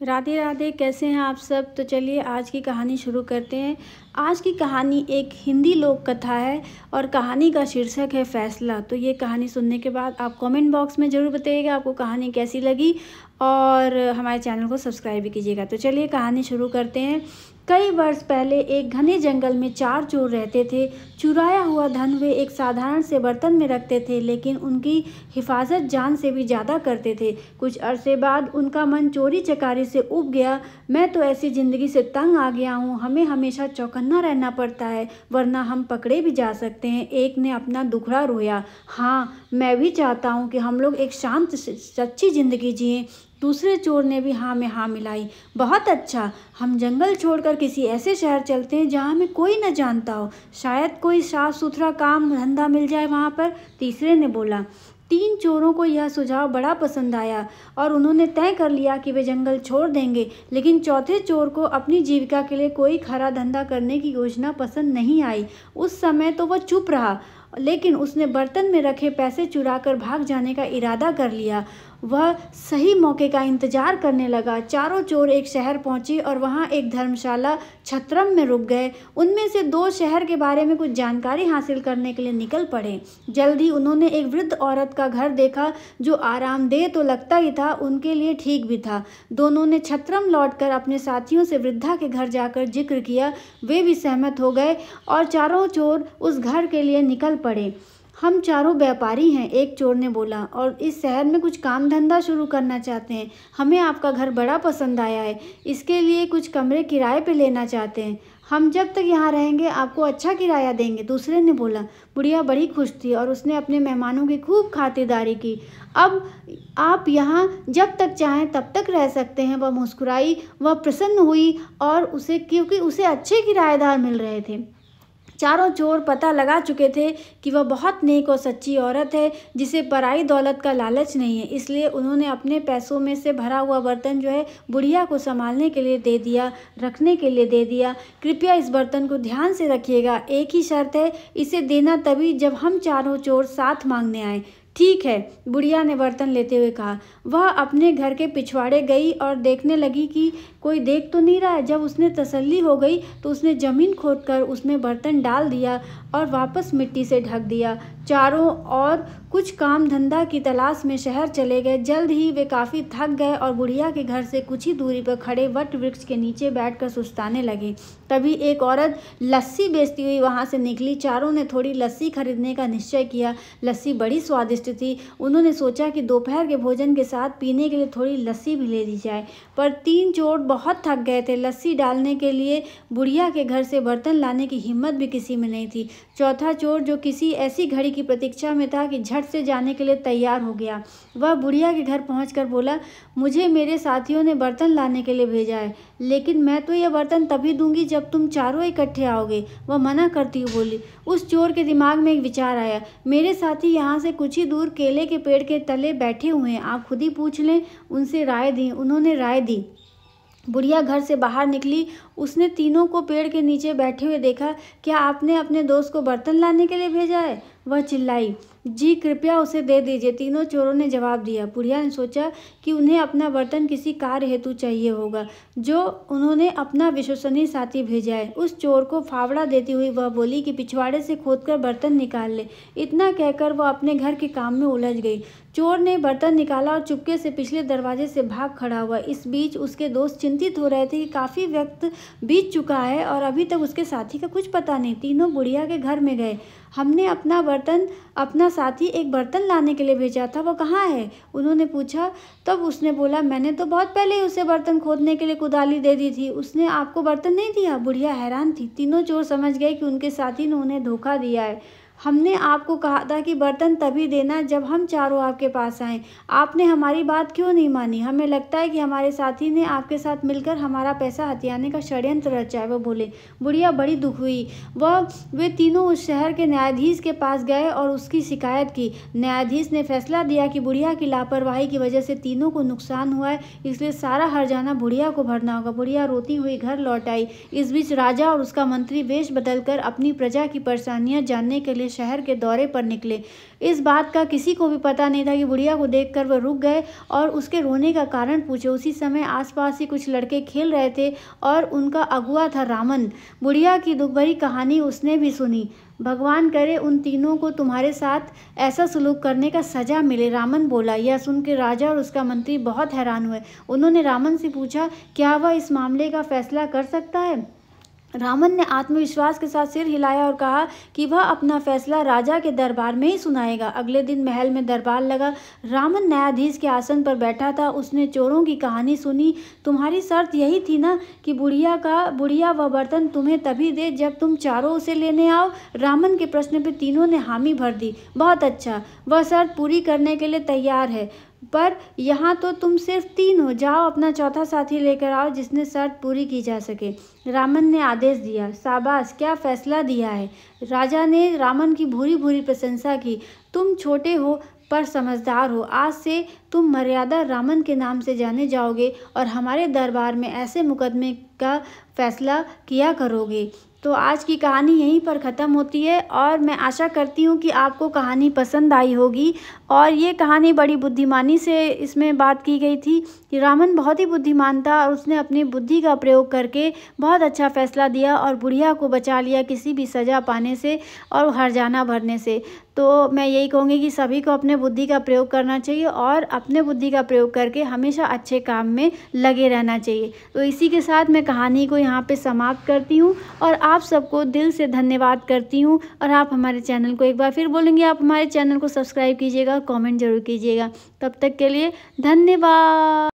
राधे राधे, कैसे हैं आप सब। तो चलिए आज की कहानी शुरू करते हैं। आज की कहानी एक हिंदी लोक कथा है और कहानी का शीर्षक है फैसला। तो ये कहानी सुनने के बाद आप कमेंट बॉक्स में ज़रूर बताइएगा आपको कहानी कैसी लगी और हमारे चैनल को सब्सक्राइब भी कीजिएगा। तो चलिए कहानी शुरू करते हैं। कई वर्ष पहले एक घने जंगल में 4 चोर रहते थे। चुराया हुआ धन वे एक साधारण से बर्तन में रखते थे, लेकिन उनकी हिफाजत जान से भी ज़्यादा करते थे। कुछ अरसे बाद उनका मन चोरी चकारी से उब गया। मैं तो ऐसी ज़िंदगी से तंग आ गया हूँ, हमें हमेशा चौकन्ना रहना पड़ता है वरना हम पकड़े भी जा सकते हैं। एक ने अपना दुखड़ा रोया। हाँ, मैं भी चाहता हूँ कि हम लोग एक शांत सच्ची ज़िंदगी जिएं। दूसरे चोर ने भी हाँ में हाँ मिलाई। बहुत अच्छा, हम जंगल छोड़कर किसी ऐसे शहर चलते हैं जहाँ हमें कोई न जानता हो। शायद कोई साफ सुथरा काम धंधा मिल जाए वहाँ पर। तीसरे ने बोला। 3 चोरों को यह सुझाव बड़ा पसंद आया और उन्होंने तय कर लिया कि वे जंगल छोड़ देंगे। लेकिन चौथे चोर को अपनी जीविका के लिए कोई खरा धंधा करने की योजना पसंद नहीं आई। उस समय तो वह चुप रहा, लेकिन उसने बर्तन में रखे पैसे चुराकर भाग जाने का इरादा कर लिया। वह सही मौके का इंतजार करने लगा। चारों चोर एक शहर पहुंचे और वहां एक धर्मशाला छत्रम में रुक गए। उनमें से 2 शहर के बारे में कुछ जानकारी हासिल करने के लिए निकल पड़े। जल्द ही उन्होंने एक वृद्ध औरत का घर देखा जो आरामदेह तो लगता ही था, उनके लिए ठीक भी था। दोनों ने छत्रम लौटकर अपने साथियों से वृद्धा के घर जाकर जिक्र किया। वे भी सहमत हो गए और चारों चोर उस घर के लिए निकल पड़े। हम चारों व्यापारी हैं, एक चोर ने बोला, और इस शहर में कुछ काम धंधा शुरू करना चाहते हैं। हमें आपका घर बड़ा पसंद आया है, इसके लिए कुछ कमरे किराए पे लेना चाहते हैं। हम जब तक यहाँ रहेंगे आपको अच्छा किराया देंगे, दूसरे ने बोला। बुढ़िया बड़ी खुश थी और उसने अपने मेहमानों की खूब खातिरदारी की। अब आप यहाँ जब तक चाहें तब तक रह सकते हैं। वह मुस्कुराई। वह प्रसन्न हुई और क्योंकि उसे अच्छे किराएदार मिल रहे थे। चारों चोर पता लगा चुके थे कि वह बहुत नेक और सच्ची औरत है जिसे पराई दौलत का लालच नहीं है। इसलिए उन्होंने अपने पैसों में से भरा हुआ बर्तन जो है बुढ़िया को संभालने के लिए दे दिया, रखने के लिए दे दिया। कृपया इस बर्तन को ध्यान से रखिएगा, एक ही शर्त है, इसे देना तभी जब हम चारों चोर साथ मांगने आए। ठीक है, बुढ़िया ने बर्तन लेते हुए कहा। वह अपने घर के पिछवाड़े गई और देखने लगी कि कोई देख तो नहीं रहा है। जब उसने तसल्ली हो गई तो उसने ज़मीन खोदकर उसमें बर्तन डाल दिया और वापस मिट्टी से ढक दिया। चारों और कुछ काम धंधा की तलाश में शहर चले गए। जल्द ही वे काफ़ी थक गए और बुढ़िया के घर से कुछ ही दूरी पर खड़े वट वृक्ष के नीचे बैठकर सुस्ताने लगे। तभी एक औरत लस्सी बेचती हुई वहां से निकली। चारों ने थोड़ी लस्सी खरीदने का निश्चय किया। लस्सी बड़ी स्वादिष्ट थी। उन्होंने सोचा कि दोपहर के भोजन के साथ पीने के लिए थोड़ी लस्सी भी ले ली जाए, पर 3 चोर बहुत थक गए थे। लस्सी डालने के लिए बुढ़िया के घर से बर्तन लाने की हिम्मत भी किसी में नहीं थी। चौथा चोर, जो किसी ऐसी घड़ी की प्रतीक्षा में था कि झट से जाने के लिए तैयार हो गया, वह बुढ़िया के घर पहुंचकर बोला, मुझे मेरे साथियों ने बर्तन लाने के लिए भेजा है, लेकिन मैं तो यह बर्तन तभी दूंगी जब तुम चारों इकट्ठे आओगे। वह मना करती हुई बोली। उस चोर के दिमाग में एक विचार आया, मेरे साथी यहाँ से कुछ ही दूर केले के पेड़ के तले बैठे हुए हैं, आप खुद ही पूछ लें। उनसे राय दी। उन्होंने राय दी। बुढ़िया घर से बाहर निकली। उसने तीनों को पेड़ के नीचे बैठे हुए देखा। क्या आपने अपने दोस्त को बर्तन लाने के लिए भेजा है? वह चिल्लाई। जी, कृपया उसे दे दीजिए, तीनों चोरों ने जवाब दिया। बुढ़िया ने सोचा कि उन्हें अपना बर्तन किसी कार्य हेतु चाहिए होगा, जो उन्होंने अपना विश्वसनीय साथी भेजा है। उस चोर को फावड़ा देती हुई वह बोली कि पिछवाड़े से खोदकर बर्तन निकाल ले। इतना कहकर वह अपने घर के काम में उलझ गई। चोर ने बर्तन निकाला और चुपके से पिछले दरवाजे से भाग खड़ा हुआ। इस बीच उसके दोस्त चिंतित हो रहे थे कि काफ़ी वक्त बीत चुका है और अभी तक उसके साथी का कुछ पता नहीं। तीनों बुढ़िया के घर में गए। हमने अपना साथी एक बर्तन लाने के लिए भेजा था, वो कहाँ है? उन्होंने पूछा। तब उसने बोला, मैंने तो बहुत पहले ही उसे बर्तन खोदने के लिए कुदाली दे दी थी। उसने आपको बर्तन नहीं दिया? बुढ़िया हैरान थी। तीनों चोर समझ गए कि उनके साथी ने उन्हें धोखा दिया है। हमने आपको कहा था कि बर्तन तभी देना जब हम चारों आपके पास आएं। आपने हमारी बात क्यों नहीं मानी? हमें लगता है कि हमारे साथी ने आपके साथ मिलकर हमारा पैसा हथियाने का षड्यंत्र रचा है, वो बोले। बुढ़िया बड़ी दुख हुई। वे तीनों उस शहर के न्यायाधीश के पास गए और उसकी शिकायत की। न्यायाधीश ने फैसला दिया कि बुढ़िया की लापरवाही की वजह से तीनों को नुकसान हुआ है, इसलिए सारा हर्जाना बुढ़िया को भरना होगा। बुढ़िया रोती हुई घर लौट आई। इस बीच राजा और उसका मंत्री वेश बदलकर अपनी प्रजा की परेशानियां जानने के लिए शहर के दौरे पर निकले। इस बात का किसी को भी पता नहीं था कि बुढ़िया को देखकर वह रुक गए और उसके रोने का कारण पूछे। उसी समय आसपास ही कुछ लड़के खेल रहे थे और उनका अगुआ था रामन। बुढ़िया की दुख भरी कहानी उसने भी सुनी। भगवान करे उन तीनों को तुम्हारे साथ ऐसा सलूक करने का सजा मिले, रामन बोला। यह सुनकर राजा और उसका मंत्री बहुत हैरान हुए। उन्होंने रामन से पूछा, क्या वह इस मामले का फैसला कर सकता है? रामन ने आत्मविश्वास के साथ सिर हिलाया और कहा कि वह अपना फैसला राजा के दरबार में ही सुनाएगा। अगले दिन महल में दरबार लगा। रामन न्यायाधीश के आसन पर बैठा था। उसने चोरों की कहानी सुनी। तुम्हारी शर्त यही थी ना कि बुढ़िया वह बर्तन तुम्हें तभी दे जब तुम चारों उसे लेने आओ? रामन के प्रश्न पर तीनों ने हामी भर दी। बहुत अच्छा, वह शर्त पूरी करने के लिए तैयार है, पर यहाँ तो तुम सिर्फ 3 हो। जाओ अपना चौथा साथी लेकर आओ जिसने शर्त पूरी की जा सके। रामन ने आदेश दिया। शाबाश, क्या फैसला दिया है। राजा ने रामन की भूरी भूरी प्रशंसा की। तुम छोटे हो पर समझदार हो। आज से तुम मर्यादा रामन के नाम से जाने जाओगे और हमारे दरबार में ऐसे मुकदमे का फैसला किया करोगे। तो आज की कहानी यहीं पर ख़त्म होती है और मैं आशा करती हूँ कि आपको कहानी पसंद आई होगी। और ये कहानी बड़ी बुद्धिमानी से इसमें बात की गई थी कि रामन बहुत ही बुद्धिमान था और उसने अपनी बुद्धि का प्रयोग करके बहुत अच्छा फैसला दिया और बुढ़िया को बचा लिया किसी भी सज़ा पाने से और हर्जाना भरने से। तो मैं यही कहूँगी कि सभी को अपने बुद्धि का प्रयोग करना चाहिए और अपने बुद्धि का प्रयोग करके हमेशा अच्छे काम में लगे रहना चाहिए। तो इसी के साथ मैं कहानी को यहाँ पे समाप्त करती हूँ और आप सबको दिल से धन्यवाद करती हूँ। और आप हमारे चैनल को एक बार फिर बोलेंगे, आप हमारे चैनल को सब्सक्राइब कीजिएगा, कमेंट जरूर कीजिएगा। तब तक के लिए धन्यवाद।